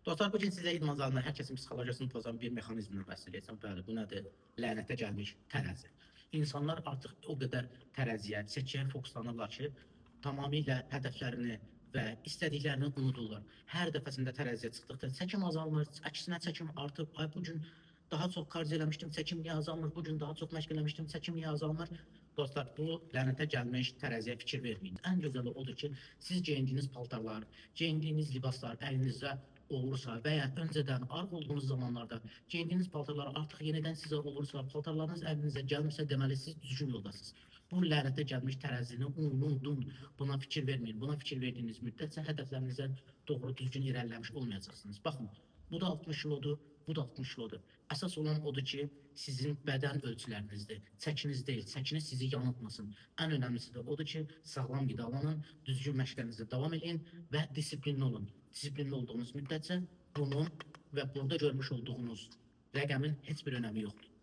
Dostlar, bu gün sizə idman zalında hər kəsin psixologiyasını pozan bir mexanizmdən bəhs edəcəm. Bəli, bu nədir? Lənətə gəlmiş tərəzi. İnsanlar artıq o qədər tərəziyə, çəkiyə fokuslanırlar ki, tamamilə hədəflərini və istədiklərini unudurlar. Hər dəfəsində tərəziyə çıxdıqda çəkim azalmır, əksinə çəkim artıb. Ay, bu gün daha çox kardiyo eləmişdim, çəkim niyə azalmır? Bu gün daha çox məşq eləmişdim, çəkim niyə azalmır? Dostlar, bu lənətə gəlmiş tərəziyə fikir verməyin. Ən gözəli odur ki, siz geyindiyiniz paltarlar, geyindiyiniz libaslar əlinizə olursa və ya öncədən arıq olduğunuz zamanlarda geyindiyiniz paltarlar artıq yenidən sizə olursa, paltarlarınız əlinizə gəlmirsə, deməli siz düzgün yoldasınız. Bu lənətə gəlmiş tərəzini unudun, buna fikir verməyin. Buna fikir verdiyiniz müddətcə hədəflərinizə doğru düzgün irəliləmiş olmayacaqsınız. Baxın, bu da 60 kilodur, bu da 60 kilodur. Əsas olan odur ki, sizin bədən ölçülerinizdir, çəkiniz deyil. Çəkiniz sizi yanıltmasın. Ən önəmlisi də odur ki, sağlam qidalanın, düzgün məşqlərinizə davam edin və disiplinli olun. Disiplinli olduğunuz müddətcə bunun və burada görmüş olduğunuz rəqəmin heç bir önəmi yoxdur.